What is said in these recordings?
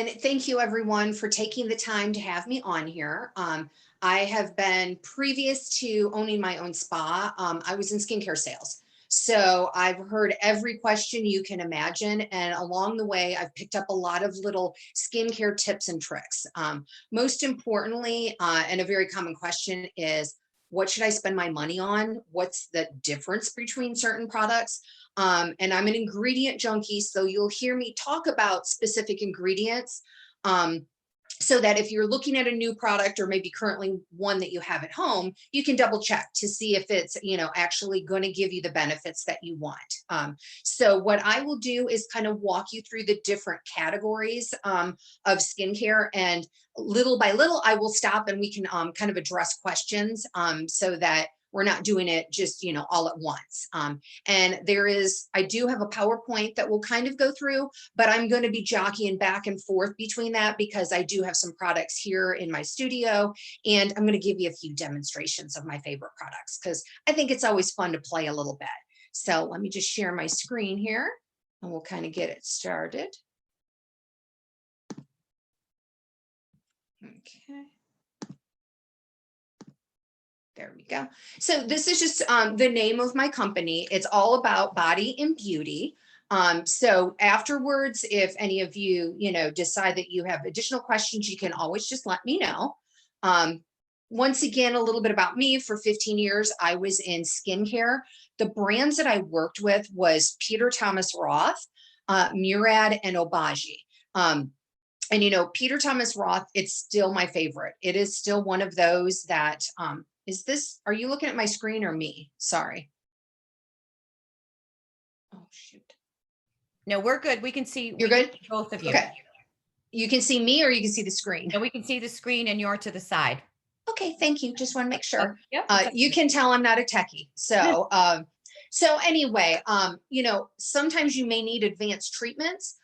And thank you everyone for taking the time to have me on here. I have been previous to owning my own spa. I was in skincare sales. So I've heard every question you can imagine. And along the way, I've picked up a lot of little skincare tips and tricks. Most importantly, and a very common question is, what should I spend my money on? What's the difference between certain products? And I'm an ingredient junkie, so you'll hear me talk about specific ingredients, so that if you're looking at a new product or maybe currently one that you have at home, you can double check to see if it's, actually going to give you the benefits that you want. So what I will do is kind of walk you through the different categories of skincare, and little by little, I will stop and we can kind of address questions, so that we're not doing it just, all at once. And I do have a PowerPoint that we'll kind of go through, but I'm going to be jockeying back and forth between that because I do have some products here in my studio, and I'm going to give you a few demonstrations of my favorite products because I think it's always fun to play a little bit. So let me just share my screen here and we'll kind of get it started. Okay. There we go. So this is just the name of my company. It's all about body and beauty. So afterwards, if any of you, decide that you have additional questions, you can always just let me know. Once again, a little bit about me. For 15 years, I was in skincare. The brands that I worked with was Peter Thomas Roth, Murad, and Obagi. And Peter Thomas Roth, it's still my favorite. It is still one of those that, are you looking at my screen or me? Sorry. Oh, shoot. No, we're good. We can see. You're good? Both of you. Okay. You can see me or you can see the screen? No, we can see the screen and you're to the side. Okay, thank you. Just want to make sure. Yep, you can tell I'm not a techie. So, so anyway, sometimes you may need advanced treatments,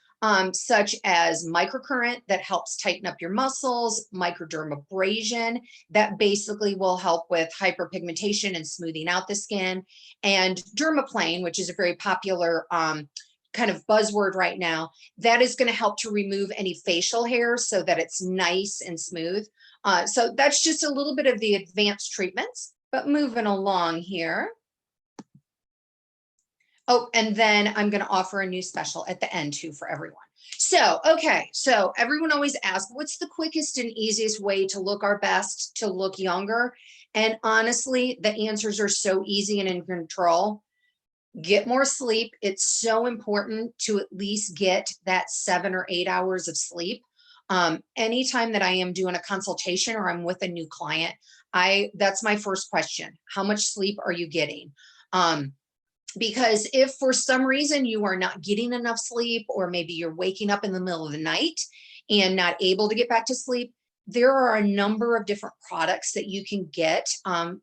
such as microcurrent that helps tighten up your muscles, microdermabrasion that basically will help with hyperpigmentation and smoothing out the skin, and dermaplane, which is a very popular kind of buzzword right now, that is going to help to remove any facial hair so that it's nice and smooth. So that's just a little bit of the advanced treatments, but moving along here. Oh, and then I'm going to offer a new special at the end too for everyone. So, okay. So everyone always asks, what's the quickest and easiest way to look our best, to look younger? And honestly, the answers are so easy and in control. Get more sleep. It's so important to at least get that 7 or 8 hours of sleep. Anytime that I am doing a consultation or I'm with a new client, that's my first question. How much sleep are you getting? Because if for some reason you are not getting enough sleep, or maybe you're waking up in the middle of the night and not able to get back to sleep, there are a number of different products that you can get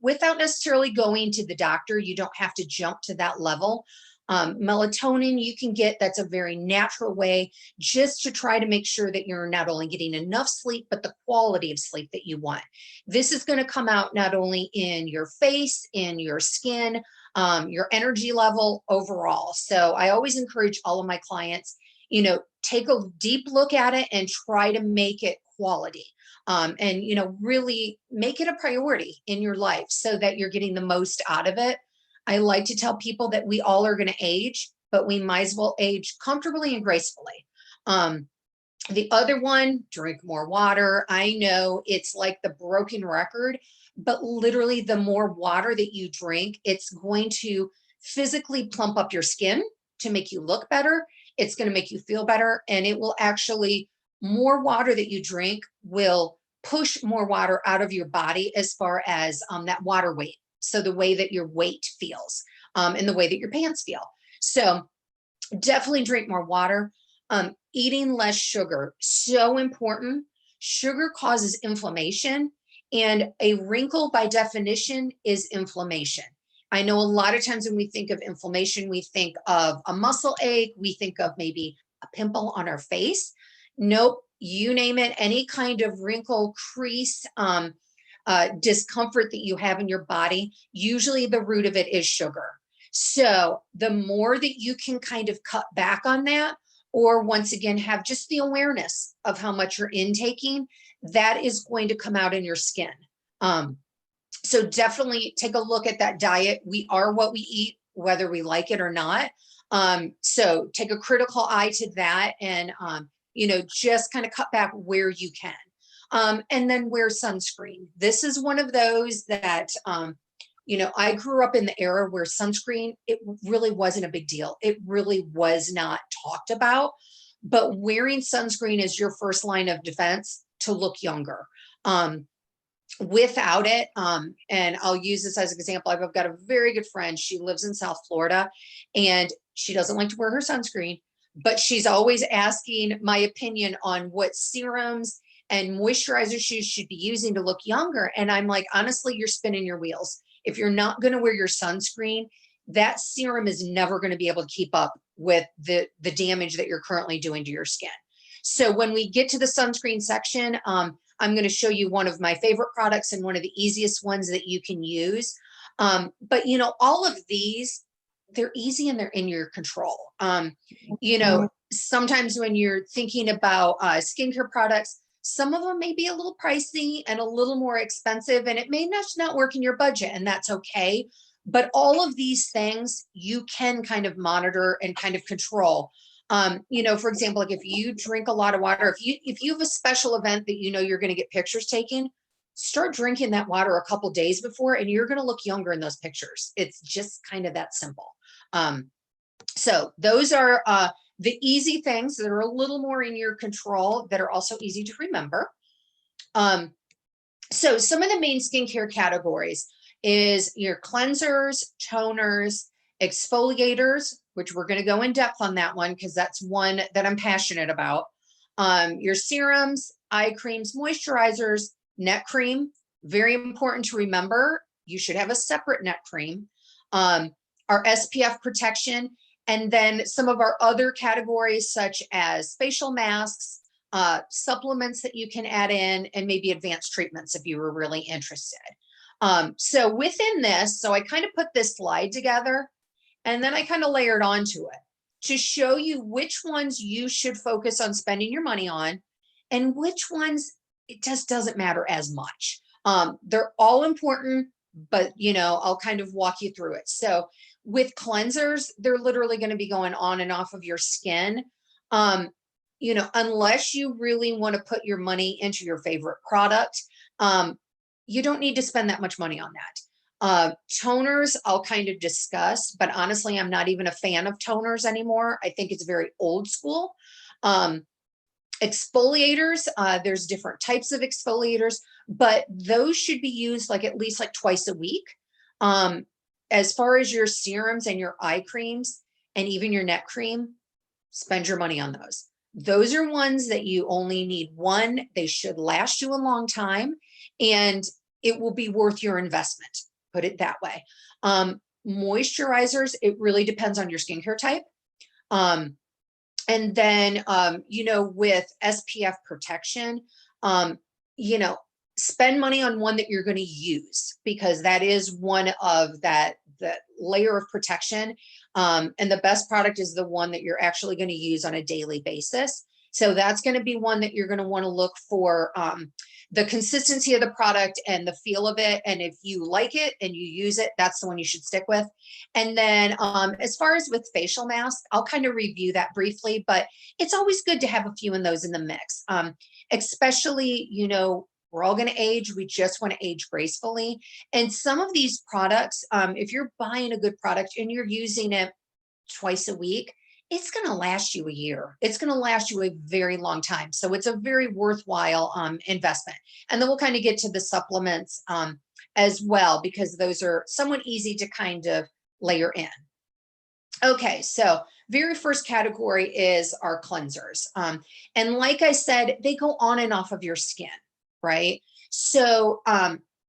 without necessarily going to the doctor. You don't have to jump to that level. Melatonin you can get, that's a very natural way just to try to make sure that you're not only getting enough sleep, but the quality of sleep that you want. This is going to come out not only in your face, in your skin, your energy level overall. So I always encourage all of my clients, take a deep look at it and try to make it quality. And, really make it a priority in your life so that you're getting the most out of it. I like to tell people that we all are going to age, but we might as well age comfortably and gracefully. The other one, drink more water. I know it's like the broken record, but literally the more water that you drink, it's going to physically plump up your skin to make you look better. It's going to make you feel better. And it will actually, more water that you drink will push more water out of your body as far as that water weight. So the way that your weight feels and the way that your pants feel. So definitely drink more water. Eating less sugar, so important. Sugar causes inflammation, and a wrinkle by definition is inflammation. I know a lot of times when we think of inflammation, we think of a muscle ache, we think of maybe a pimple on our face. Nope, you name it, any kind of wrinkle, crease, discomfort that you have in your body, usually the root of it is sugar. So the more that you can kind of cut back on that, or once again, have just the awareness of how much you're intaking, that is going to come out in your skin. So definitely take a look at that diet. We are what we eat, whether we like it or not. So take a critical eye to that, and, just kind of cut back where you can. And then wear sunscreen. This is one of those that, I grew up in the era where sunscreen, it really wasn't a big deal. It really was not talked about, but wearing sunscreen is your first line of defense to look younger. Without it, and I'll use this as an example. I've got a very good friend. She lives in South Florida, and she doesn't like to wear her sunscreen, but she's always asking my opinion on what serums and moisturizers she should be using to look younger. And I'm like, honestly, you're spinning your wheels. If you're not going to wear your sunscreen, that serum is never going to be able to keep up with the damage that you're currently doing to your skin. So when we get to the sunscreen section, I'm going to show you one of my favorite products and one of the easiest ones that you can use. But all of these, they're easy and they're in your control. Sometimes when you're thinking about skincare products, some of them may be a little pricey and a little more expensive, and it may not work in your budget, and that's okay. But all of these things you can kind of monitor and kind of control. For example, like if you drink a lot of water, if you have a special event that you're going to get pictures taken, start drinking that water a couple days before, and you're going to look younger in those pictures. It's just kind of that simple. So those are the easy things that are a little more in your control that are also easy to remember. So some of the main skincare categories is your cleansers, toners, exfoliators, which we're going to go in depth on that one because that's one that I'm passionate about. Your serums, eye creams, moisturizers, neck cream. Very important to remember. You should have a separate neck cream. Our SPF protection, and then some of our other categories such as facial masks, supplements that you can add in, and maybe advanced treatments if you were really interested. So within this, so I kind of put this slide together, and then I kind of layered onto it to show you which ones you should focus on spending your money on and which ones it just doesn't matter as much. They're all important, but I'll kind of walk you through it. So with cleansers, they're literally going to be going on and off of your skin. Unless you really want to put your money into your favorite product, you don't need to spend that much money on that. Toners, I'll kind of discuss, but honestly, I'm not even a fan of toners anymore. I think it's very old school. Exfoliators, there's different types of exfoliators, but those should be used at least twice a week. As far as your serums and your eye creams and even your neck cream, spend your money on those. Those are ones that you only need one. They should last you a long time, and it will be worth your investment. Put it that way. Moisturizers, it really depends on your skincare type. And then, with SPF protection, spend money on one that you're going to use, because that is one of that layer of protection. And the best product is the one that you're actually going to use on a daily basis. So that's going to be one that you're going to want to look for the consistency of the product and the feel of it. And if you like it and you use it, that's the one you should stick with. And then as far as with facial masks, I'll kind of review that briefly, but it's always good to have a few in those in the mix, especially, we're all going to age. We just want to age gracefully. And some of these products, if you're buying a good product and you're using it twice a week, it's going to last you a year. It's going to last you a very long time. So it's a very worthwhile investment. And then we'll kind of get to the supplements as well, because those are somewhat easy to kind of layer in. Okay, so very first category is our cleansers. And like I said, they go on and off of your skin, right? So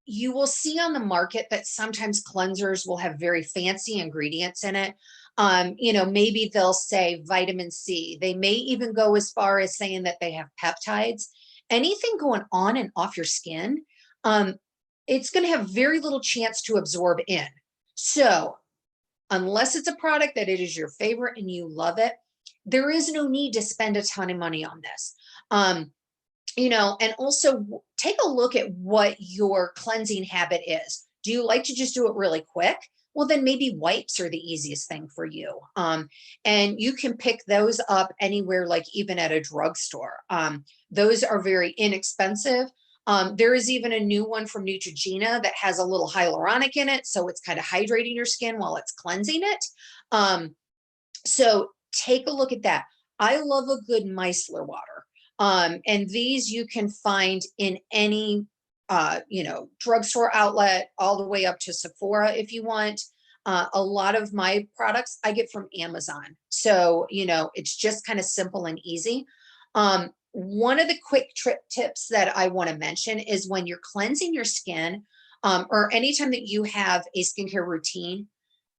you will see on the market that sometimes cleansers will have very fancy ingredients in it. Maybe they'll say vitamin C. They may even go as far as saying that they have peptides. Anything going on and off your skin, it's going to have very little chance to absorb in. So unless it's a product that it is your favorite and you love it, there is no need to spend a ton of money on this. You know, and also take a look at what your cleansing habit is. Do you like to just do it really quick? Well, then maybe wipes are the easiest thing for you. And you can pick those up anywhere, like even at a drugstore. Those are very inexpensive. There is even a new one from Neutrogena that has a little hyaluronic in it. So it's kind of hydrating your skin while it's cleansing it. So take a look at that. I love a good micellar water. And these you can find in any, you know, drugstore outlet, all the way up to Sephora if you want. A lot of my products I get from Amazon. So, you know, it's just kind of simple and easy. One of the quick tips that I want to mention is when you're cleansing your skin, or anytime that you have a skincare routine,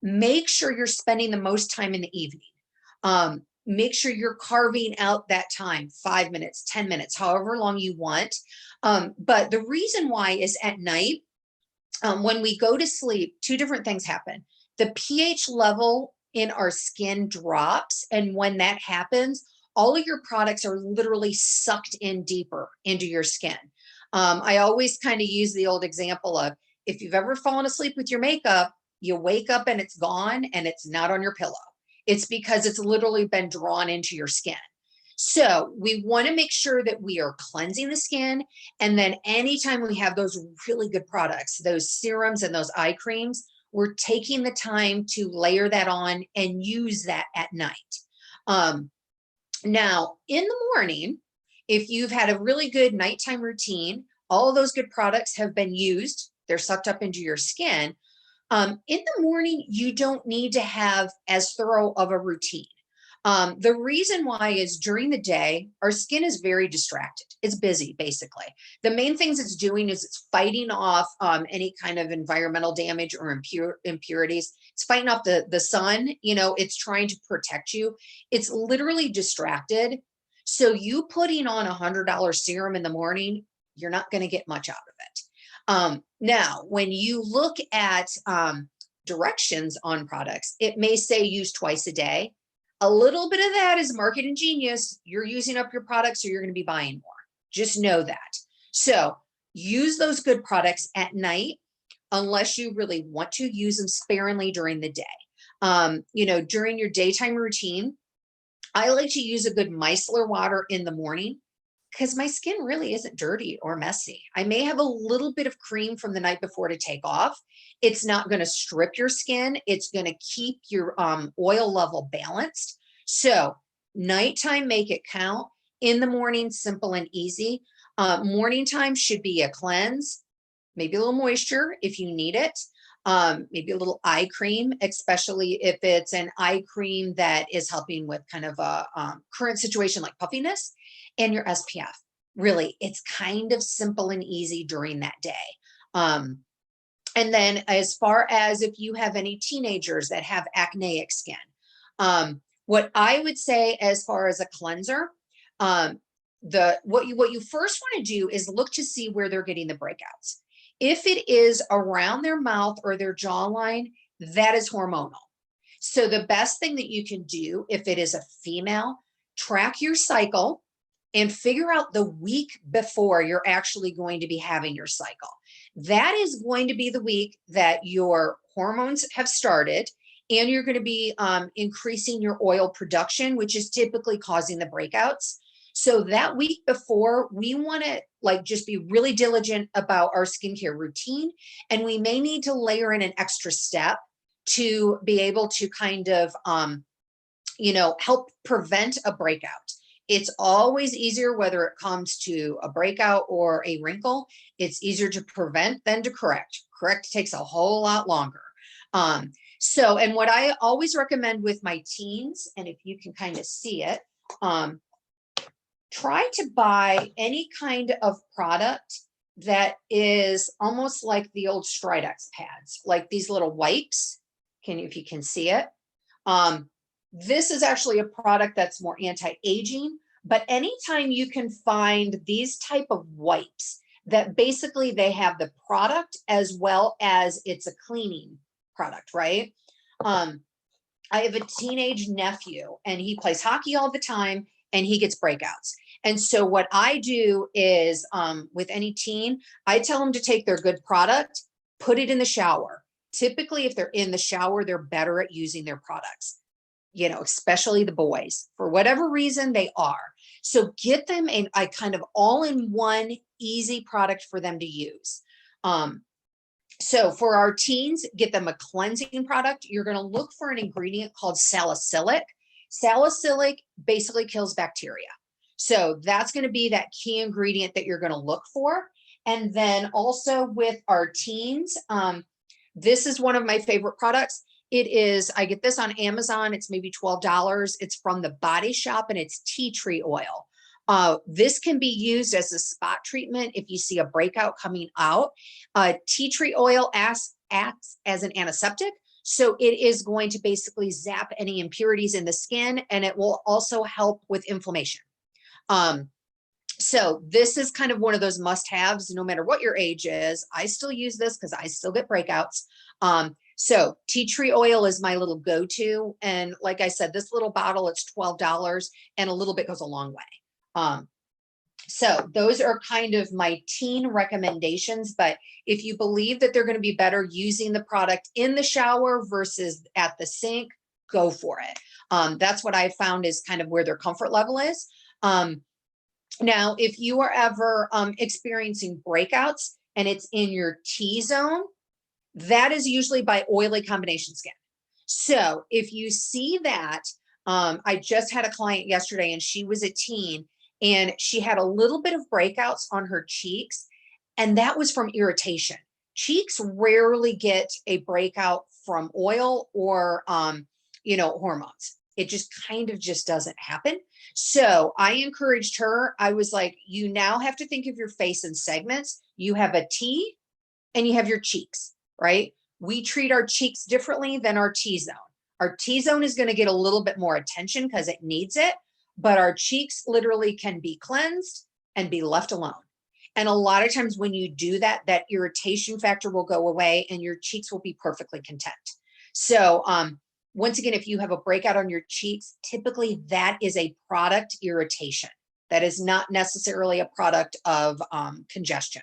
make sure you're spending the most time in the evening. Make sure you're carving out that time, 5 minutes, 10 minutes, however long you want. But the reason why is at night, when we go to sleep, two different things happen. The pH level in our skin drops. And when that happens, all of your products are literally sucked in deeper into your skin. I always kind of use the old example of, if you've ever fallen asleep with your makeup, you wake up and it's gone and it's not on your pillow. It's because it's literally been drawn into your skin. So we want to make sure that we are cleansing the skin. And then anytime we have those really good products, those serums and those eye creams, we're taking the time to layer that on and use that at night. Now, in the morning, if you've had a really good nighttime routine, all of those good products have been used, they're sucked up into your skin. In the morning, you don't need to have as thorough of a routine. The reason why is during the day, our skin is very distracted. It's busy, basically. The main things it's doing is it's fighting off any kind of environmental damage or impurities. It's fighting off the sun. You know, it's trying to protect you. It's literally distracted. So you putting on $100 serum in the morning, you're not going to get much out of it. Now, when you look at directions on products, it may say use twice a day. A little bit of that is marketing genius. You're using up your products, so you're going to be buying more. Just know that. So use those good products at night, unless you really want to use them sparingly during the day. You know, during your daytime routine, I like to use a good micellar water in the morning, because my skin really isn't dirty or messy. I may have a little bit of cream from the night before to take off. It's not going to strip your skin. It's going to keep your oil level balanced. So nighttime, make it count. In the morning, simple and easy. Morning time should be a cleanse, maybe a little moisture if you need it. Maybe a little eye cream, especially if it's an eye cream that is helping with kind of a current situation like puffiness, and your SPF. Really, it's kind of simple and easy during that day. And then as far as if you have any teenagers that have acneic skin, what I would say as far as a cleanser, what you first want to do is look to see where they're getting the breakouts. If it is around their mouth or their jawline, that is hormonal. So the best thing that you can do, if it is a female, track your cycle and figure out the week before you're actually going to be having your cycle. That is going to be the week that your hormones have started, and you're going to be increasing your oil production, which is typically causing the breakouts. So that week before, we want to just be really diligent about our skincare routine. And we may need to layer in an extra step to be able to kind of, help prevent a breakout. It's always easier, whether it comes to a breakout or a wrinkle, it's easier to prevent than to correct. Correct takes a whole lot longer. And what I always recommend with my teens, and if you can kind of see it, try to buy any kind of product that is almost like the old Stridex pads, like these little wipes. If you can see it. This is actually a product that's more anti-aging, but anytime you can find these type of wipes that basically they have the product as well as it's a cleaning product, right? I have a teenage nephew and he plays hockey all the time and he gets breakouts. And so what I do is with any teen, I tell them to take their good product, put it in the shower. Typically, if they're in the shower, they're better at using their products, you know, especially the boys. For whatever reason, they are. So get them a kind of all-in-one easy product for them to use. So for our teens, get them a cleansing product. You're going to look for an ingredient called salicylic. Salicylic basically kills bacteria. So that's going to be that key ingredient that you're going to look for. And then also with our teens, this is one of my favorite products. It is, I get this on Amazon. It's maybe $12. It's from the Body Shop and it's tea tree oil. This can be used as a spot treatment if you see a breakout coming out. Tea tree oil acts as an antiseptic. So it is going to basically zap any impurities in the skin, and it will also help with inflammation. So this is kind of one of those must-haves, no matter what your age is. I still use this because I still get breakouts. So tea tree oil is my little go-to. And like I said, this little bottle, it's $12 and a little bit goes a long way. So those are kind of my teen recommendations, but if you believe that they're going to be better using the product in the shower versus at the sink, go for it. That's what I found is kind of where their comfort level is. Now, if you are ever experiencing breakouts and it's in your T-zone, that is usually by oily combination skin. So if you see that, I just had a client yesterday and she was a teen and she had a little bit of breakouts on her cheeks, and that was from irritation. Cheeks rarely get a breakout from oil or, hormones. It just kind of just doesn't happen. So I encouraged her. I was like, you now have to think of your face in segments. You have a T and you have your cheeks, right? We treat our cheeks differently than our T-zone. Our T-zone is going to get a little bit more attention because it needs it, but our cheeks literally can be cleansed and be left alone. And a lot of times when you do that, that irritation factor will go away and your cheeks will be perfectly content. So, once again, if you have a breakout on your cheeks, typically that is a product irritation. That is not necessarily a product of congestion.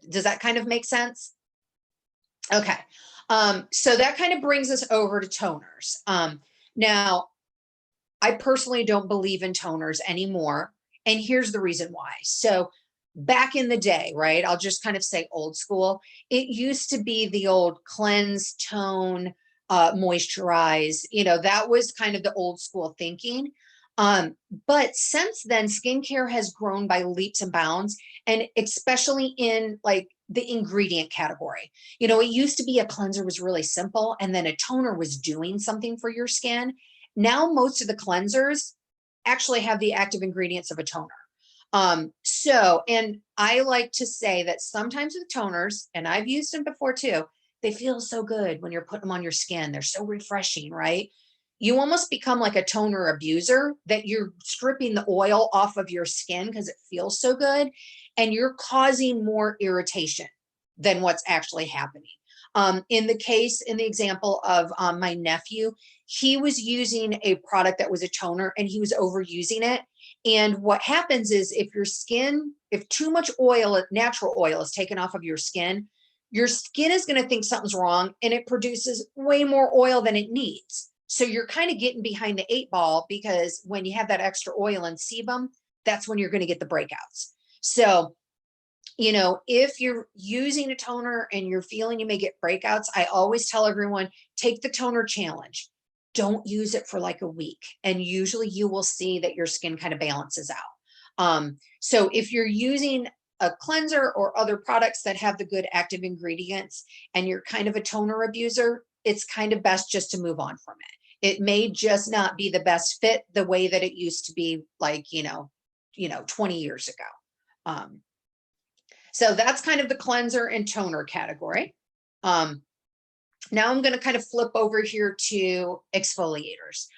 Does that kind of make sense? Okay. So that kind of brings us over to toners. Now, I personally don't believe in toners anymore. And here's the reason why. So back in the day, right? I'll just kind of say old school. It used to be the old cleanse, tone, moisturize, that was kind of the old school thinking. But since then, skincare has grown by leaps and bounds, and especially in like the ingredient category. It used to be a cleanser was really simple, and then a toner was doing something for your skin. Now, most of the cleansers actually have the active ingredients of a toner. And I like to say that sometimes with toners, and I've used them before too, they feel so good when you're putting them on your skin. They're so refreshing, right? You almost become like a toner abuser, that you're stripping the oil off of your skin because it feels so good, and you're causing more irritation than what's actually happening. In the example of my nephew, he was using a product that was a toner and he was overusing it. And what happens is if too much oil, natural oil is taken off of your skin is going to think something's wrong, and it produces way more oil than it needs. So you're kind of getting behind the 8 ball, because when you have that extra oil and sebum, that's when you're going to get the breakouts. So, if you're using a toner and you're feeling you may get breakouts, I always tell everyone, take the toner challenge. Don't use it for like a week. And usually you will see that your skin kind of balances out. So if you're using a cleanser or other products that have the good active ingredients and you're kind of a toner abuser, it's kind of best just to move on from it. It may just not be the best fit the way that it used to be, like, 20 years ago. So that's kind of the cleanser and toner category. Now I'm going to kind of flip over here to exfoliators.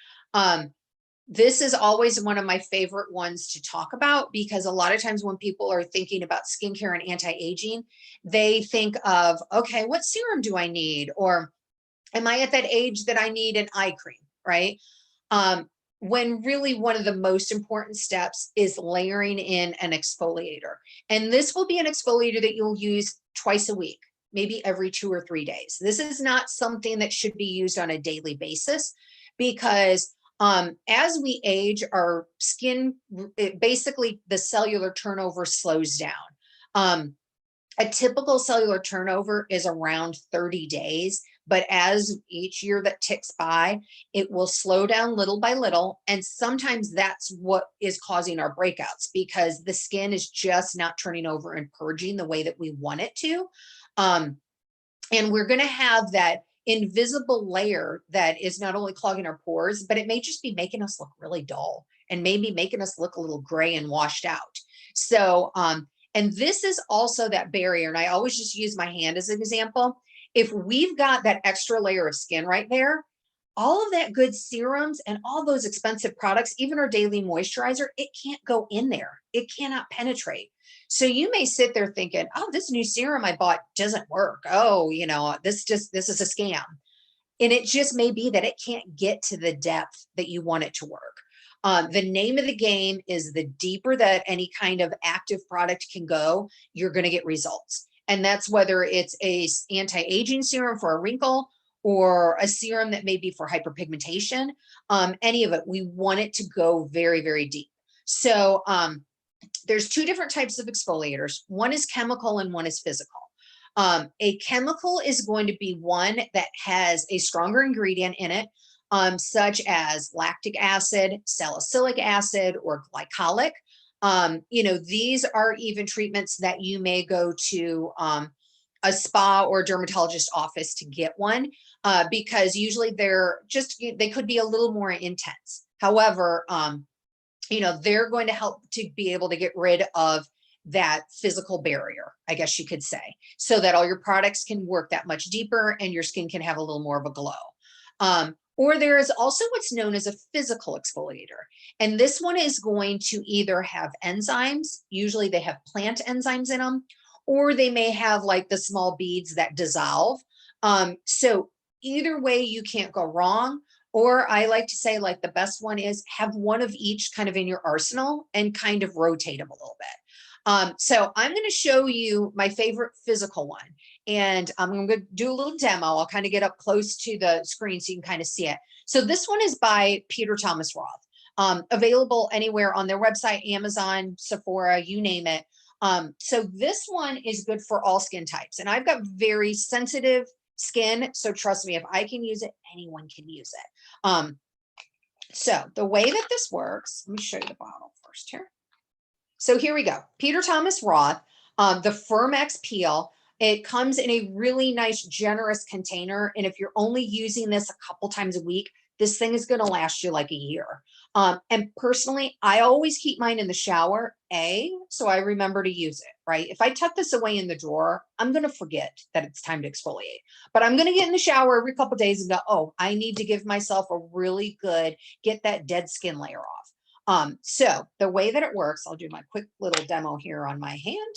This is always one of my favorite ones to talk about, because a lot of times when people are thinking about skincare and anti-aging, they think of, okay, what serum do I need? Or am I at that age that I need an eye cream? right? When really one of the most important steps is layering in an exfoliator. And this will be an exfoliator that you'll use twice a week, maybe every 2 or 3 days. This is not something that should be used on a daily basis because as we age, our skin, basically the cellular turnover slows down. A typical cellular turnover is around 30 days, but as each year that ticks by, it will slow down little by little. And sometimes that's what is causing our breakouts because the skin is just not turning over and purging the way that we want it to. And we're going to have that invisible layer that is not only clogging our pores, but it may just be making us look really dull and maybe making us look a little gray and washed out. So, and this is also that barrier. And I always just use my hand as an example. If we've got that extra layer of skin right there, all of that good serums and all those expensive products, even our daily moisturizer, it can't go in there. It cannot penetrate. So you may sit there thinking, oh, this new serum I bought doesn't work. Oh, this is a scam. And it just may be that it can't get to the depth that you want it to work. The name of the game is the deeper that any kind of active product can go, you're going to get results. And that's whether it's a anti-aging serum for a wrinkle or a serum that may be for hyperpigmentation, any of it, we want it to go very, very deep. So there's 2 different types of exfoliators. One is chemical and one is physical. A chemical is going to be one that has a stronger ingredient in it, such as lactic acid, salicylic acid, or glycolic. These are even treatments that you may go to a spa or dermatologist office to get one, because usually they could be a little more intense. However, they're going to help to be able to get rid of that physical barrier, I guess you could say, so that all your products can work that much deeper and your skin can have a little more of a glow. Or there is also what's known as a physical exfoliator. And this one is going to either have enzymes, usually they have plant enzymes in them, or they may have like the small beads that dissolve. So either way, you can't go wrong. Or I like to say, like, the best one is have one of each kind of in your arsenal and kind of rotate them a little bit. So I'm going to show you my favorite physical one. And I'm going to do a little demo. I'll kind of get up close to the screen so you can kind of see it. So this one is by Peter Thomas Roth, available anywhere on their website, Amazon, Sephora, you name it. So this one is good for all skin types. And I've got very sensitive skin. So trust me, if I can use it, anyone can use it. So the way that this works, let me show you the bottle first here. So here we go. Peter Thomas Roth, the Firmex Peel. It comes in a really nice, generous container. And if you're only using this a couple times a week, this thing is going to last you like a year. And personally, I always keep mine in the shower, so I remember to use it, right? If I tuck this away in the drawer, I'm going to forget that it's time to exfoliate. But I'm going to get in the shower every couple of days and go, oh, I need to give myself a really good, get that dead skin layer off. So the way that it works, I'll do my quick little demo here on my hand.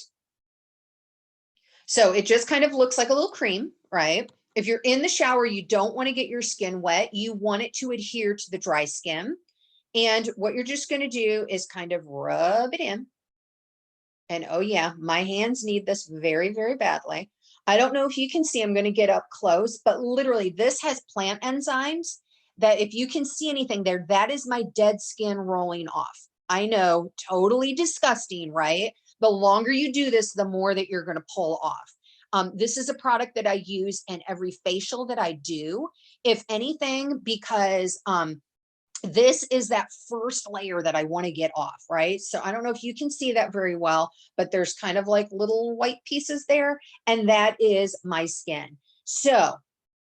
So it just kind of looks like a little cream, right? If you're in the shower, you don't want to get your skin wet. You want it to adhere to the dry skin. And what you're just going to do is kind of rub it in. And oh yeah, my hands need this very, very badly. I don't know if you can see, I'm going to get up close, but literally this has plant enzymes that if you can see anything there, that is my dead skin rolling off. I know, totally disgusting, right? The longer you do this, the more that you're going to pull off. This is a product that I use in every facial that I do, if anything, because this is that first layer that I want to get off, right? So I don't know if you can see that very well, but there's kind of like little white pieces there, and that is my skin. So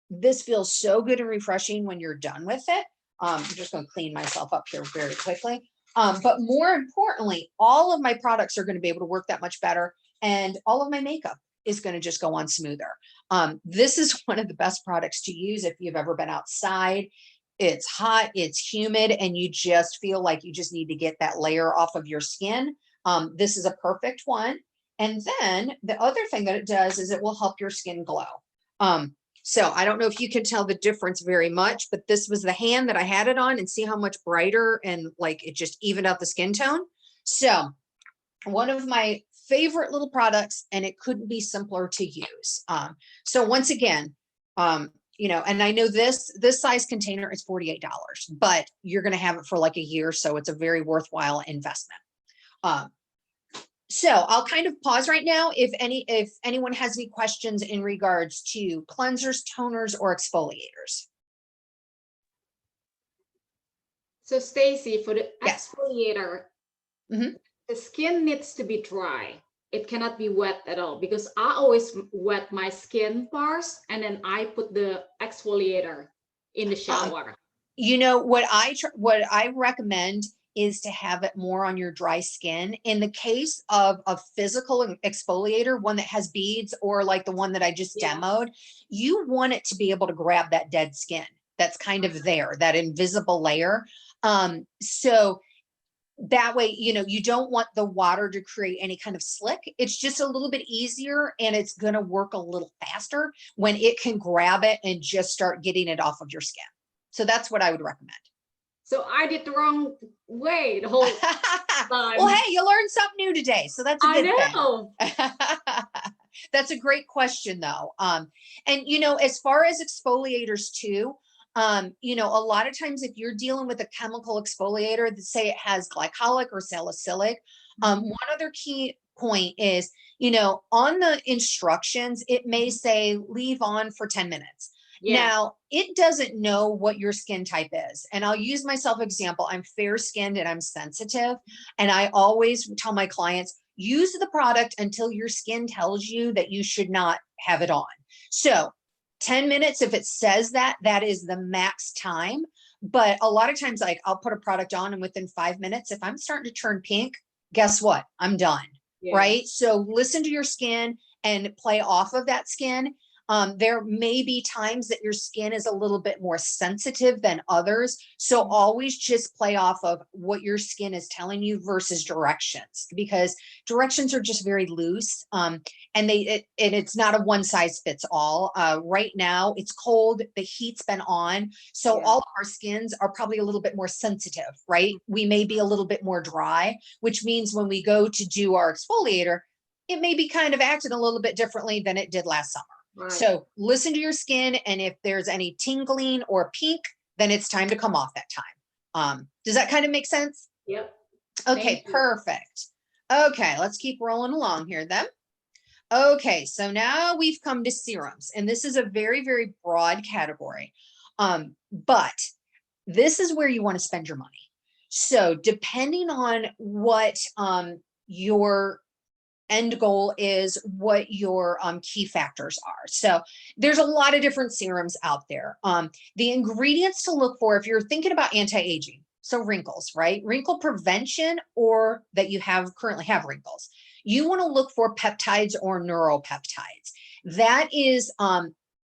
this feels so good and refreshing when you're done with it. I'm just going to clean myself up here very quickly. But more importantly, all of my products are going to be able to work that much better, and all of my makeup is going to just go on smoother. This is one of the best products to use if you've ever been outside. It's hot, it's humid, and you just feel like you just need to get that layer off of your skin. This is a perfect one. And then the other thing that it does is it will help your skin glow. So I don't know if you can tell the difference very much, but this was the hand that I had it on, and see how much brighter and like it just evened out the skin tone. So one of my favorite little products, and it couldn't be simpler to use. So once again, you know, and I know this size container is $48, but you're going to have it for like a year. So it's a very worthwhile investment. So I'll kind of pause right now if anyone has any questions in regards to cleansers, toners, or exfoliators. So Stacey, for the Yes. exfoliator, the skin needs to be dry. It cannot be wet at all, because I always wet my skin first and then I put the exfoliator in the shower. You know, what I recommend is to have it more on your dry skin. In the case of a physical exfoliator, one that has beads or like the one that I just demoed, you want it to be able to grab that dead skin that's kind of there, that invisible layer. So that way, you know, you don't want the water to create any kind of slick. It's just a little bit easier, and it's going to work a little faster when it can grab it and just start getting it off of your skin. So that's what I would recommend. So I did the wrong way the whole time. Well, hey, you learned something new today, so that's a good thing. That's a great question, though. And you know, as far as exfoliators too, you know, a lot of times if you're dealing with a chemical exfoliator that say it has glycolic or salicylic, one other key point is, you know, on the instructions, it may say leave on for 10 minutes. Now, it doesn't know what your skin type is. And I'll use myself example. I'm fair skinned and I'm sensitive. And I always tell my clients, use the product until your skin tells you that you should not have it on. So 10 minutes, if it says that, that is the max time. But a lot of times, like I'll put a product on and within 5 minutes, if I'm starting to turn pink, guess what? I'm done. Right? So listen to your skin and play off of that skin. There may be times that your skin is a little bit more sensitive than others. So always just play off of what your skin is telling you versus directions, because directions are just very loose. And it's not a one size fits all. Right now it's cold, the heat's been on. So all of our skins are probably a little bit more sensitive, right? We may be a little bit more dry, which means when we go to do our exfoliator, it may be kind of acting a little bit differently than it did last summer. So listen to your skin, and if there's any tingling or pink, then it's time to come off that time. Does that kind of make sense? Yep. Okay, perfect. Okay, let's keep rolling along here then. Okay, so now we've come to serums, and this is a very, very broad category. But this is where you want to spend your money. So depending on what your end goal is, what your key factors are. So there's a lot of different serums out there. The ingredients to look for if you're thinking about anti-aging, so wrinkles, right? Wrinkle prevention, or that you currently have wrinkles. You want to look for peptides or neuropeptides. That is,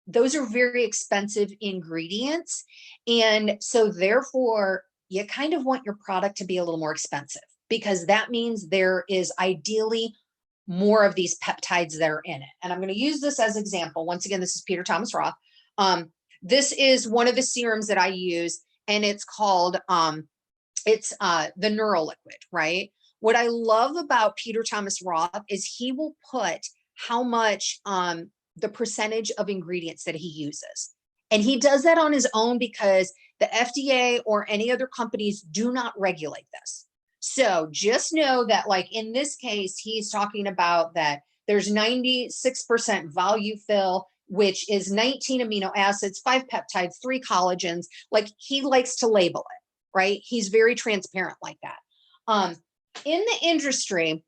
those are very expensive ingredients. And so therefore, you kind of want your product to be a little more expensive, because that means there is ideally more of these peptides that are in it. And I'm going to use this as example. Once again, this is Peter Thomas Roth. This is one of the serums that I use, and it's called, the Neuro Liquid, right? What I love about Peter Thomas Roth is he will put how much, the percentage of ingredients that he uses. And he does that on his own because the FDA or any other companies do not regulate this. So just know that, like in this case, he's talking about that there's 96% volume fill, which is 19 amino acids, 5 peptides, 3 collagens. Like, he likes to label it, right? He's very transparent like that. In the industry,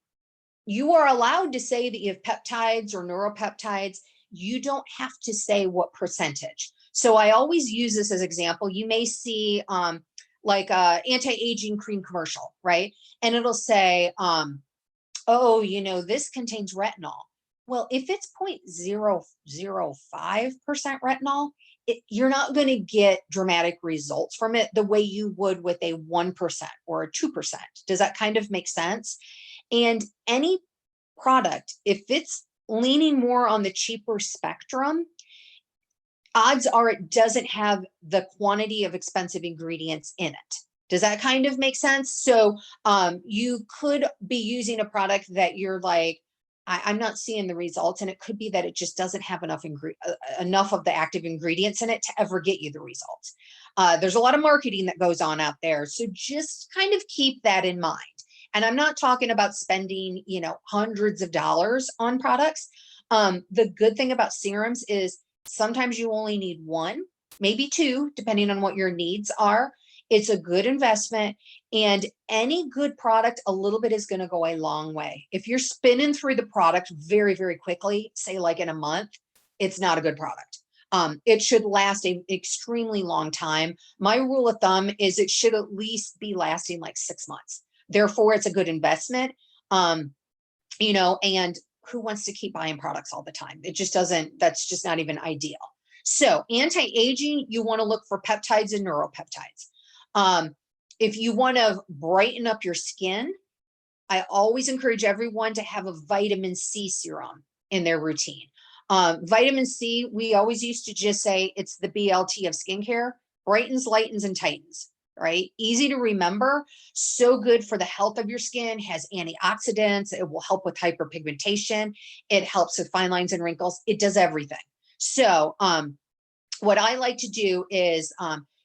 you are allowed to say that you have peptides or neuropeptides. You don't have to say what percentage. So I always use this as example. You may see, like a anti-aging cream commercial, right? And it'll say, oh, you know, this contains retinol. Well, if it's 0.005% retinol, you're not going to get dramatic results from it the way you would with a 1% or a 2%. Does that kind of make sense? And any product, if it's leaning more on the cheaper spectrum, odds are it doesn't have the quantity of expensive ingredients in it. Does that kind of make sense? So you could be using a product that you're like, I'm not seeing the results, and it could be that it just doesn't have enough enough of the active ingredients in it to ever get you the results. There's a lot of marketing that goes on out there, so just kind of keep that in mind. And I'm not talking about spending, you know, hundreds of dollars on products. The good thing about serums is sometimes you only need one, maybe two, depending on what your needs are. It's a good investment, and any good product, a little bit is going to go a long way. If you're spinning through the product very, very quickly, say like in a month, it's not a good product. It should last an extremely long time. My rule of thumb is it should at least be lasting like 6 months. Therefore, it's a good investment. You know, and who wants to keep buying products all the time? It just doesn't, that's just not even ideal. So anti-aging, you want to look for peptides and neuropeptides. If you want to brighten up your skin, I always encourage everyone to have a vitamin C serum in their routine. Vitamin C, we always used to just say it's the BLT of skincare, brightens, lightens, and tightens, right? Easy to remember, so good for the health of your skin, has antioxidants, it will help with hyperpigmentation, it helps with fine lines and wrinkles, it does everything. So what I like to do is,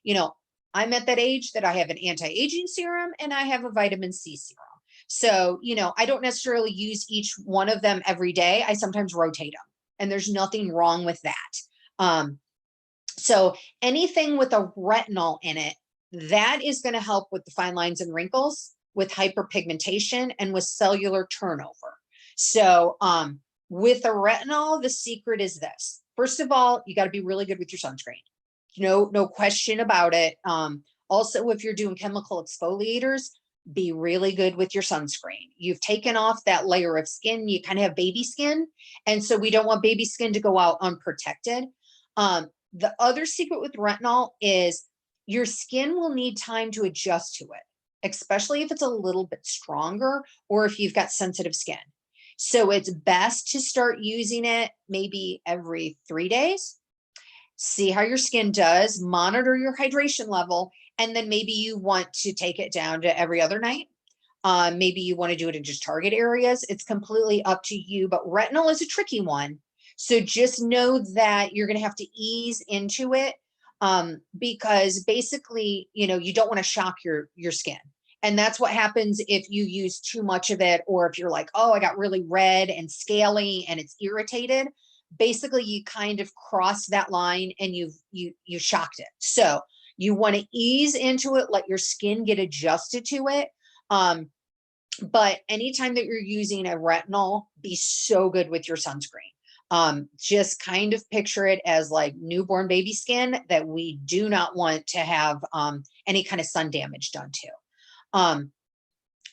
you know, I'm at that age that I have an anti-aging serum and I have a vitamin C serum. So, you know, I don't necessarily use each one of them every day. I sometimes rotate them, and there's nothing wrong with that. So anything with a retinol in it, that is going to help with the fine lines and wrinkles, with hyperpigmentation, and with cellular turnover. So with a retinol, the secret is this. First of all, you got to be really good with your sunscreen. No question about it. Also, if you're doing chemical exfoliators, be really good with your sunscreen. You've taken off that layer of skin. You kind of have baby skin. And so we don't want baby skin to go out unprotected. The other secret with retinol is your skin will need time to adjust to it, especially if it's a little bit stronger or if you've got sensitive skin. So it's best to start using it maybe every 3 days. See how your skin does, monitor your hydration level, and then maybe you want to take it down to every other night. Maybe you want to do it in just target areas. It's completely up to you, but retinol is a tricky one. So just know that you're going to have to ease into it because basically, you know, you don't want to shock your skin. And that's what happens if you use too much of it, or if you're like, oh, I got really red and scaly and it's irritated. Basically, you kind of cross that line and you shocked it. So you want to ease into it, let your skin get adjusted to it. But anytime that you're using a retinol, be so good with your sunscreen. Just kind of picture it as like newborn baby skin that we do not want to have any kind of sun damage done to.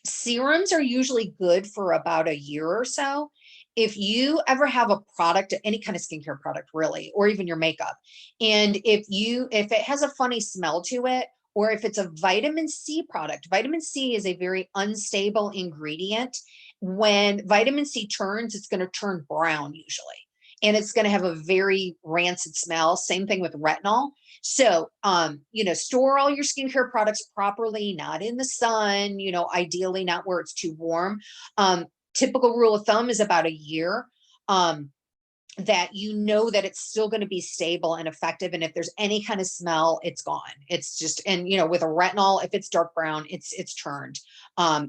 Serums are usually good for about a year or so. If you ever have a product, any kind of skincare product really, or even your makeup, and if it has a funny smell to it, or if it's a vitamin C product, vitamin C is a very unstable ingredient. When vitamin C turns, it's going to turn brown usually, and it's going to have a very rancid smell. Same thing with retinol. So, you know, store all your skincare products properly, not in the sun, you know, ideally not where it's too warm. Typical rule of thumb is about a year, that you know that it's still going to be stable and effective. And if there's any kind of smell, it's gone. It's just, and you know, with a retinol, if it's dark brown, it's turned.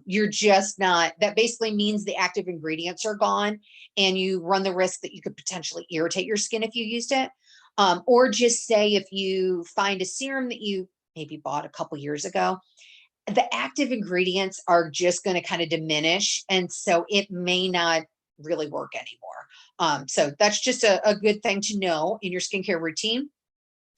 You're just not, that basically means the active ingredients are gone, and you run the risk that you could potentially irritate your skin if you used it. Or just say if you find a serum that you maybe bought a couple years ago, the active ingredients are just going to kind of diminish. And so it may not really work anymore. So that's just a good thing to know in your skincare routine.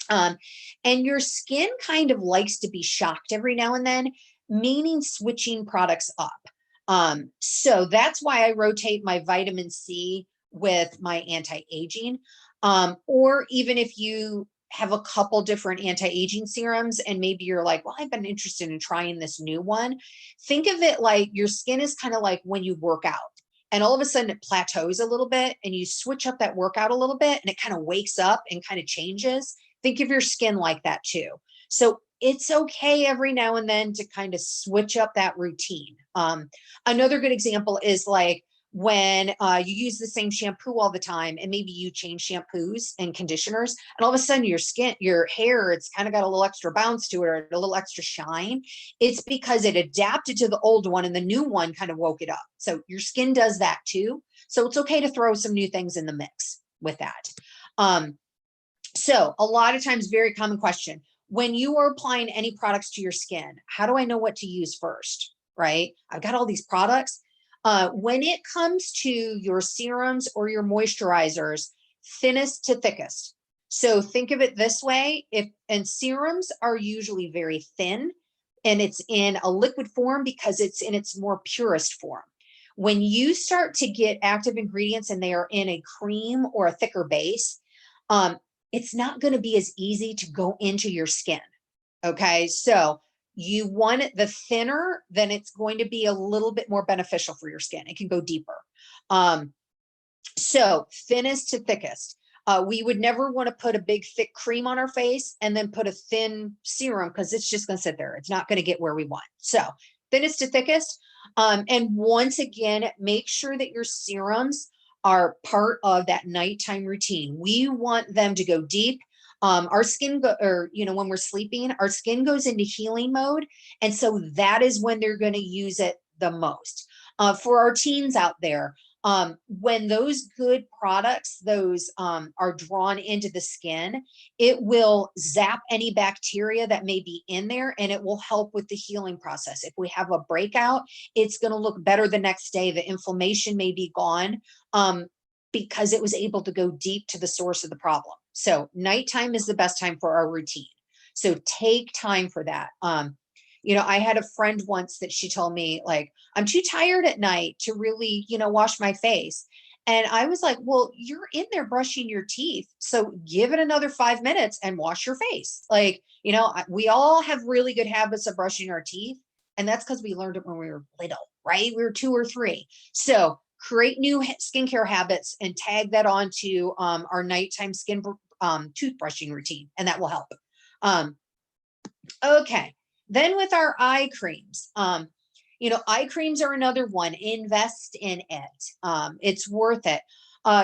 And your skin kind of likes to be shocked every now and then, meaning switching products up. So that's why I rotate my vitamin C with my anti-aging. Or even if you have a couple different anti-aging serums and maybe you're like, well, I've been interested in trying this new one. Think of it like your skin is kind of like when you work out. and all of a sudden it plateaus a little bit and you switch up that workout a little bit and it kind of wakes up and kind of changes. Think of your skin like that too. So it's okay every now and then to kind of switch up that routine. Another good example is like when you use the same shampoo all the time and maybe you change shampoos and conditioners and all of a sudden your skin, your hair, it's kind of got a little extra bounce to it or a little extra shine. It's because it adapted to the old one and the new one kind of woke it up. So your skin does that too. So it's okay to throw some new things in the mix with that. So a lot of times, very common question, when you are applying any products to your skin, how do I know what to use first, right? I've got all these products. When it comes to your serums or your moisturizers, thinnest to thickest. So think of it this way, and serums are usually very thin and it's in a liquid form because it's in its more purest form. When you start to get active ingredients and they are in a cream or a thicker base, it's not going to be as easy to go into your skin. Okay, so you want it the thinner, then it's going to be a little bit more beneficial for your skin. It can go deeper. So thinnest to thickest. We would never want to put a big thick cream on our face and then put a thin serum because it's just going to sit there. It's not going to get where we want. So thinnest to thickest. And once again, make sure that your serums are part of that nighttime routine. We want them to go deep. Our skin, when we're sleeping, our skin goes into healing mode. And so that is when they're going to use it the most. For our teens out there, when those good products, are drawn into the skin, it will zap any bacteria that may be in there and it will help with the healing process. If we have a breakout, it's going to look better the next day. The inflammation may be gone because it was able to go deep to the source of the problem. So nighttime is the best time for our routine. So take time for that. I had a friend once that she told me, like, I'm too tired at night to really, wash my face. And I was like, well, you're in there brushing your teeth. So give it another 5 minutes and wash your face. Like, we all have really good habits of brushing our teeth. And that's because we learned it when we were little, right? We were 2 or 3. So create new skincare habits and tag that onto our nighttime skin toothbrushing routine. And that will help. Okay. Then with our eye creams, eye creams are another one. Invest in it. It's worth it.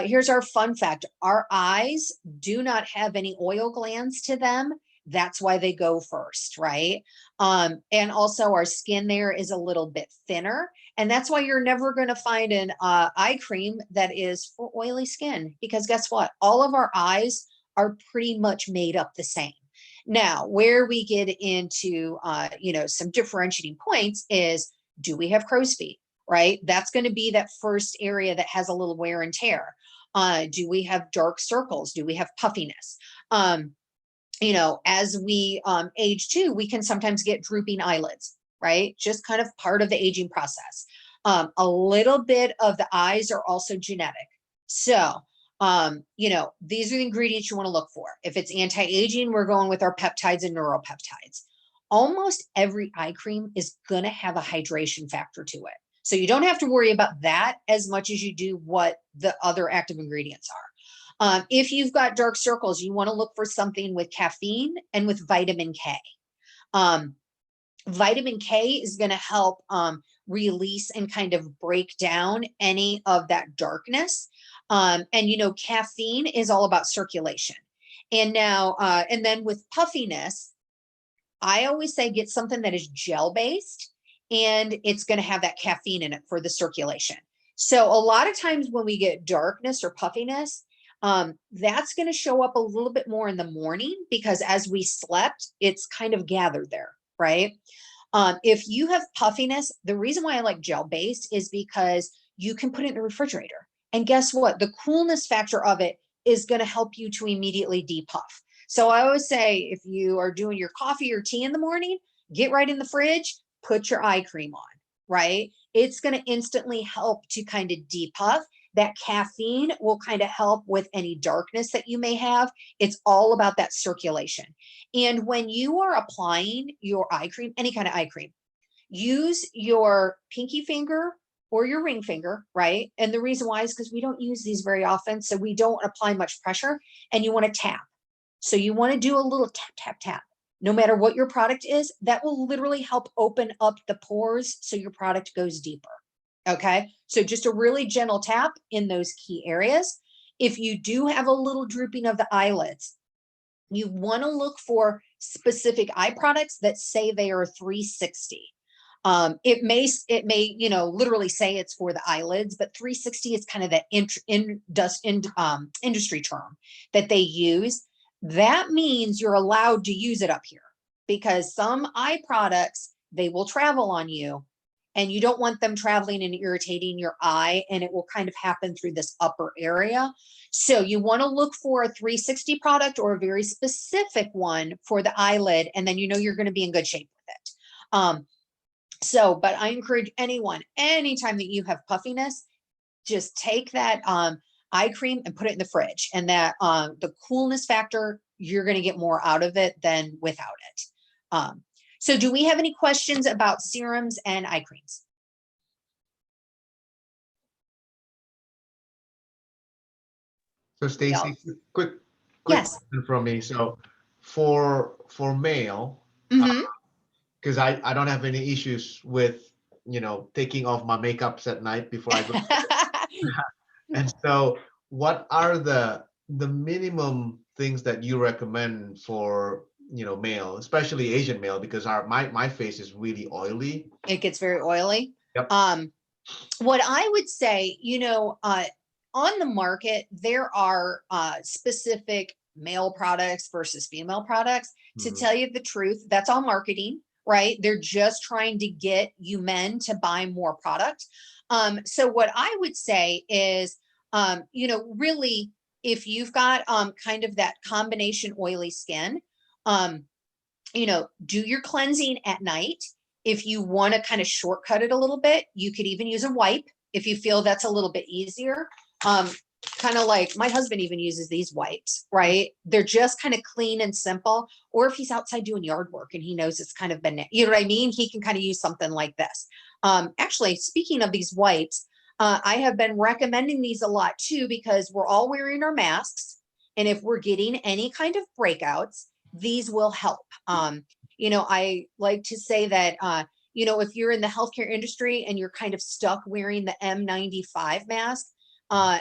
Here's our fun fact. Our eyes do not have any oil glands to them. That's why they go first, right? And also our skin there is a little bit thinner. And that's why you're never going to find an eye cream that is for oily skin. Because guess what? All of our eyes are pretty much made up the same. Now, where we get into, some differentiating points is, do we have crow's feet, right? That's going to be that first area that has a little wear and tear. Do we have dark circles? Do we have puffiness? As we age too, we can sometimes get drooping eyelids, right? Just kind of part of the aging process. A little bit of the eyes are also genetic. So, these are the ingredients you want to look for. If it's anti-aging, we're going with our peptides and neuropeptides. Almost every eye cream is going to have a hydration factor to it. So you don't have to worry about that as much as you do what the other active ingredients are. If you've got dark circles, you want to look for something with caffeine and with vitamin K. Vitamin K is going to help release and kind of break down any of that darkness. And caffeine is all about circulation. And now, and then with puffiness, I always say get something that is gel based and it's going to have that caffeine in it for the circulation. So a lot of times when we get darkness or puffiness, that's going to show up a little bit more in the morning because as we slept, it's kind of gathered there, right? If you have puffiness, the reason why I like gel based is because you can put it in the refrigerator. And guess what? The coolness factor of it is going to help you to immediately depuff. So I always say, if you are doing your coffee or tea in the morning, get right in the fridge, put your eye cream on, right? It's going to instantly help to kind of depuff. That caffeine will kind of help with any darkness that you may have. It's all about that circulation. And when you are applying your eye cream, any kind of eye cream, use your pinky finger or your ring finger, right? And the reason why is because we don't use these very often, so we don't apply much pressure, and you want to tap. So you want to do a little tap, tap, tap. No matter what your product is, that will literally help open up the pores so your product goes deeper. Okay, so just a really gentle tap in those key areas. If you do have a little drooping of the eyelids, you want to look for specific eye products that say they are 360. It may, you know, literally say it's for the eyelids, but 360 is kind of that industry term that they use. That means you're allowed to use it up here, because some eye products, they will travel on you, and you don't want them traveling and irritating your eye, and it will kind of happen through this upper area. So you want to look for a 360 product or a very specific one for the eyelid, and then you know you're going to be in good shape with it. But I encourage anyone, anytime that you have puffiness, just take that eye cream and put it in the fridge, and that the coolness factor, you're going to get more out of it than without it. So do we have any questions about serums and eye creams? So Stacey, quick Yes. question from me. So for male, Mhm. because I don't have any issues with, you know, taking off my makeups at night before I go. And so what are the minimum things that you recommend for, you know, male, especially Asian male, because my face is really oily. It gets very oily. Yep. What I would say, you know, on the market, there are specific male products versus female products. To Mhm. tell you the truth, that's all marketing, right? They're just trying to get you men to buy more product. So what I would say is, you know, really, if you've got kind of that combination oily skin, you know, do your cleansing at night. If you want to kind of shortcut it a little bit, you could even use a wipe if you feel that's a little bit easier. Kind of like my husband even uses these wipes, right? They're just kind of clean and simple. Or if he's outside doing yard work and he knows it's kind of been, you know what I mean? He can kind of use something like this. Actually, speaking of these wipes, I have been recommending these a lot too, because we're all wearing our masks. And if we're getting any kind of breakouts, these will help. You know, I like to say that, you know, if you're in the healthcare industry and you're kind of stuck wearing the N95 mask,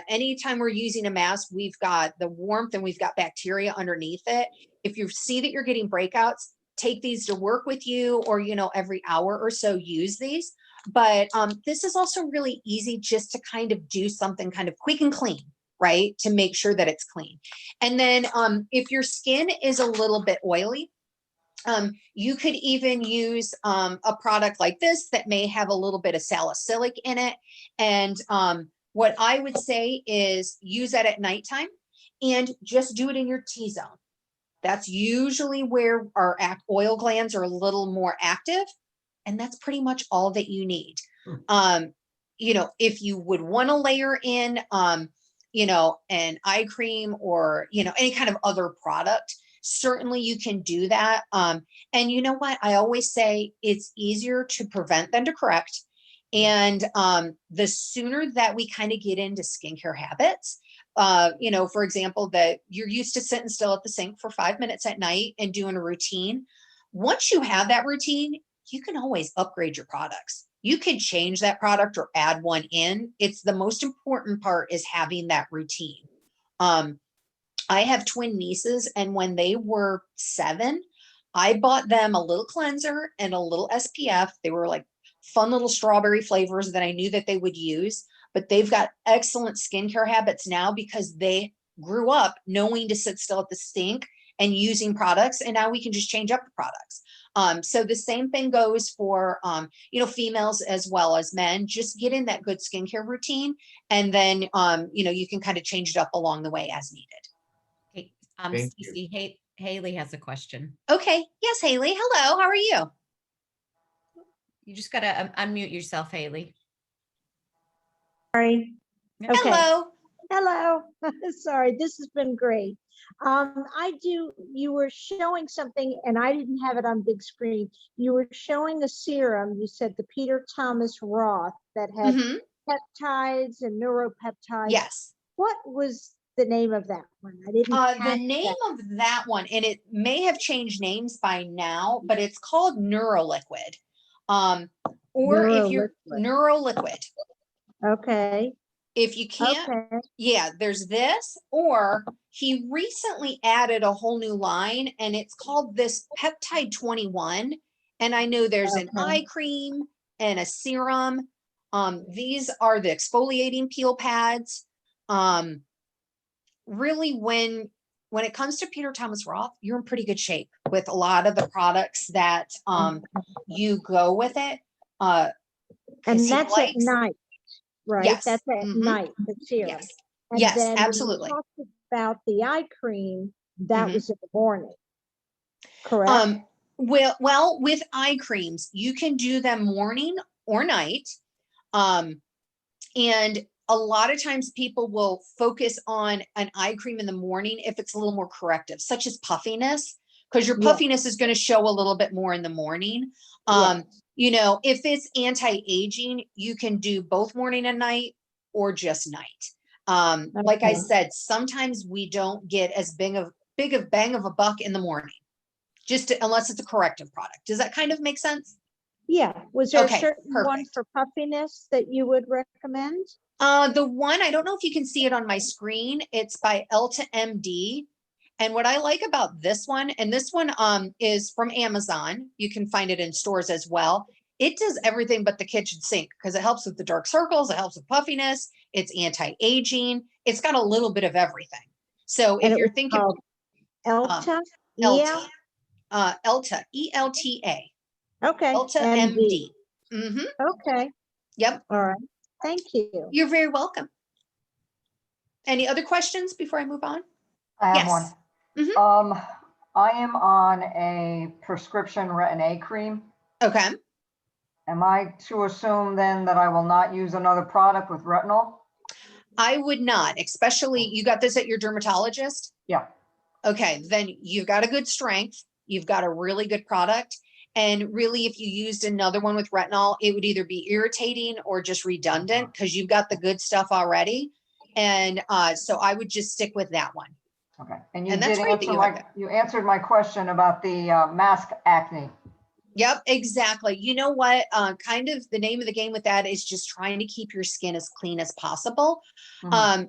anytime we're using a mask, we've got the warmth and we've got bacteria underneath it. If you see that you're getting breakouts, take these to work with you, or, you know, every hour or so use these. But this is also really easy just to kind of do something kind of quick and clean, right? To make sure that it's clean. And then if your skin is a little bit oily, you could even use a product like this that may have a little bit of salicylic in it. And what I would say is use that at nighttime and just do it in your T-zone. That's usually where our oil glands are a little more active. And that's pretty much all that you need. You know, if you would want to layer in, you know, an eye cream or, you know, any kind of other product, certainly you can do that. And you know what? I always say it's easier to prevent than to correct. And the sooner that we kind of get into skincare habits, you know, for example, that you're used to sitting still at the sink for 5 minutes at night and doing a routine. Once you have that routine, you can always upgrade your products. You could change that product or add one in. It's the most important part is having that routine. I have twin nieces, and when they were 7, I bought them a little cleanser and a little SPF. They were like fun little strawberry flavors that I knew that they would use, but they've got excellent skincare habits now because they grew up knowing to sit still at the sink and using products. And now we can just change up the products. So the same thing goes for, you know, females as well as men. Just get in that good skincare routine. And then, you know, you can kind of change it up along the way as needed. Okay. Thank you. Stacey, Haley has a question. Okay. Yes, Haley. Hello. How are you? You just got to unmute yourself, Haley. Sorry. Yep. Okay. Hello. Hello. Sorry, this has been great. You were showing something and I didn't have it on big screen. You were showing a serum, you said the Peter Thomas Roth that had Mhm. peptides and neuropeptides. Yes. What was the name of that one? I didn't The catch name that. of that one, and it may have changed names by now, but it's called Neuroliquid. Or if you're Neuroliquid. Okay. If you can't, Okay. yeah, there's this, or he recently added a whole new line and it's called this Peptide 21. And I know there's an Okay. eye cream and a serum. These are the exfoliating peel pads. Really, when it comes to Peter Thomas Roth, you're in pretty good shape with a lot of the products that you go with it. And he that's at likes- night, right? Yes. That's at Mhm. night, the serum. Yes. And Yes, then absolutely. when you talked about the eye cream, that Mhm. was in the morning, correct? Well, with eye creams, you can do them morning or night. And a lot of times people will focus on an eye cream in the morning if it's a little more corrective, such as puffiness, because your Yeah. puffiness is going to show a little bit more in the morning. You know, if it's anti-aging, you can do both morning and night or just night. Like I Okay. said, sometimes we don't get as big of bang of a buck in the morning, unless it's a corrective product. Does that kind of make sense? Yeah. Was there Okay, a certain one perfect. for puffiness that you would recommend? The one, I don't know if you can see it on my screen. It's by Elta MD. And what I like about this one, and this one is from Amazon. You can find it in stores as well. It does everything but the kitchen sink because it helps with the dark circles. It helps with puffiness. It's anti-aging. It's got a little bit of everything. So if And it you're was thinking called Elta? Elta, Elta, ELTA, Okay. Elta MD. MD. Okay. Yep. All right. Thank you. You're very welcome. Any other questions before I move on? I have Yes. one. Mhm. I am on a prescription Retin-A cream. Okay. Am I to assume then that I will not use another product with retinol? I would not, especially you got this at your dermatologist. Yeah. Okay, then you've got a good strength. You've got a really good product. And really, if you used another one with retinol, it would either be irritating or just redundant because you've got the good stuff already. And so I would just stick with that one. Okay. And you And that's did great that answer you have it. you answered my question about the mask acne. Yep, exactly. You know what? Kind of the name of the game with that is just trying to keep your skin as clean as possible.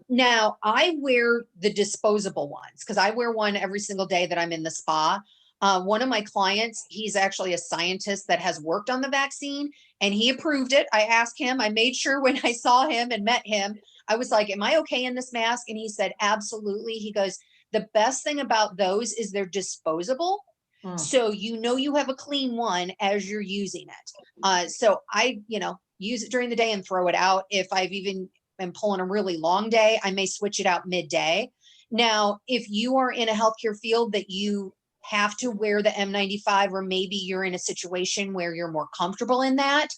Now I wear the disposable ones because I wear one every single day that I'm in the spa. One of my clients, he's actually a scientist that has worked on the vaccine and he approved it. I asked him, I made sure when I saw him and met him, I was like, am I okay in this mask? And he said, absolutely. He goes, the best thing about those is they're disposable. So you have a clean one as you're using it. So I, use it during the day and throw it out. If I've even been pulling a really long day, I may switch it out midday. Now, if you are in a healthcare field that you have to wear the N95, or maybe you're in a situation where you're more comfortable in that,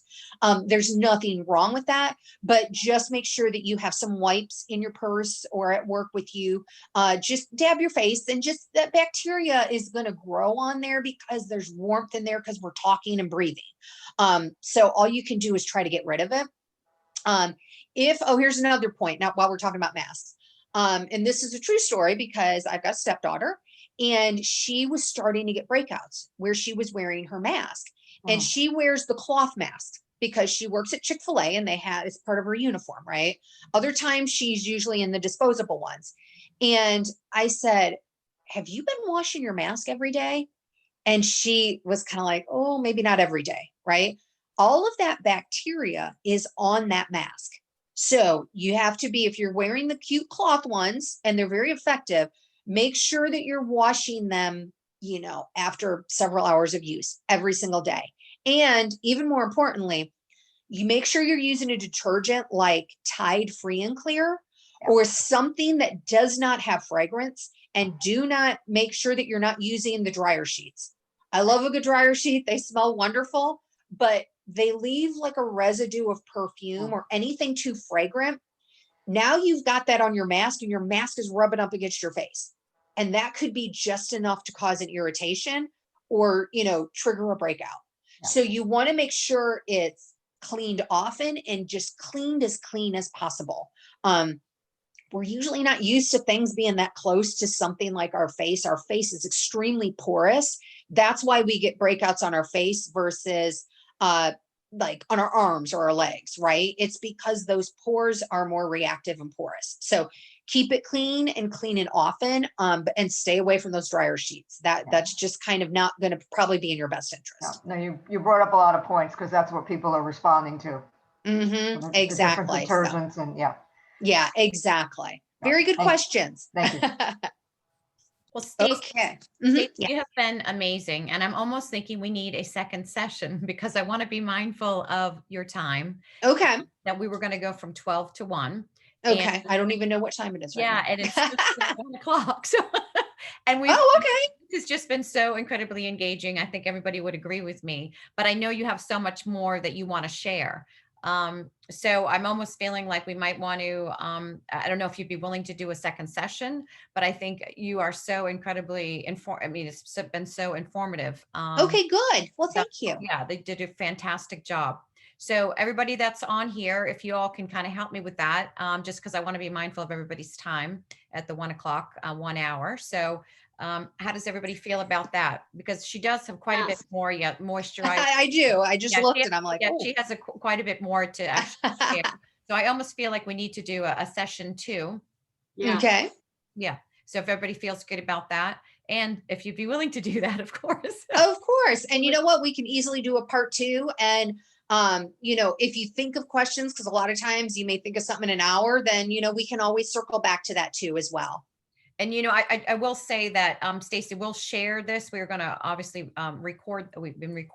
there's nothing wrong with that, but just make sure that you have some wipes in your purse or at work with you. Just dab your face, and just that bacteria is going to grow on there because there's warmth in there because we're talking and breathing. So all you can do is try to get rid of it. Here's another point now while we're talking about masks. And this is a true story because I've got a stepdaughter and she was starting to get breakouts where she was wearing her mask, and she wears the cloth mask because she works at Chick-fil-A and it's part of her uniform, right? Other times she's usually in the disposable ones. And I said, have you been washing your mask every day? And she was kind of like, oh, maybe not every day, right? All of that bacteria is on that mask. So you have to be, if you're wearing the cute cloth ones and they're very effective, make sure that you're washing them, after several hours of use every single day. And even more importantly, you make sure you're using a detergent like Tide Free and Clear or something that does not have fragrance, and do not make sure that you're not using the dryer sheets. I love a good dryer sheet. They smell wonderful, but they leave like a residue of perfume or anything too fragrant. Now you've got that on your mask and your mask is rubbing up against your face. And that could be just enough to cause an irritation or, trigger a breakout. Yeah. So you want to make sure it's cleaned often and just cleaned as clean as possible. We're usually not used to things being that close to something like our face. Our face is extremely porous. That's why we get breakouts on our face versus like on our arms or our legs, right? It's because those pores are more reactive and porous. So keep it clean and clean it often, and stay away from those dryer sheets. That's just kind of not going to probably be in your best interest. No, you brought up a lot of points because that's what people are responding to. Mm-hmm. The Exactly. different detergents and yeah. Yeah, exactly. Very good Thank you. questions. Thank you. Well, Stacey, Okay. Mhm. Stacey, Yeah. you have been amazing. And I'm almost thinking we need a second session because I want to be mindful of your time, Okay. that we were going to go from 12 to 1. Okay. I don't even know what time it is right Yeah, now. and it's just 1 o'clock. So, and Oh, okay. this has just been so incredibly engaging. I think everybody would agree with me, but I know you have so much more that you want to share. So I'm almost feeling like we might want to, I don't know if you'd be willing to do a second session, but I think you are so incredibly I mean, it's been so informative. Okay, good. Well, thank you. Yeah, they did a fantastic job. So everybody that's on here, if you all can kind of help me with that, just because I want to be mindful of everybody's time at the 1 o'clock, 1 hour. So how does everybody feel about that? Because she does have quite a bit more yet moisturizer. I do. I just looked and I'm like, Yeah, oh. she has quite a bit more to actually share. So I almost feel like we need to do a session 2. Yeah. Okay. Yeah. So if everybody feels good about that, and if you'd be willing to do that, of course. Of course. And you know what? We can easily do a part 2. And if you think of questions, because a lot of times you may think of something in an hour, then we can always circle back to that too as well. And I will say that Stacey will share this. We're going to obviously record. We've been recording.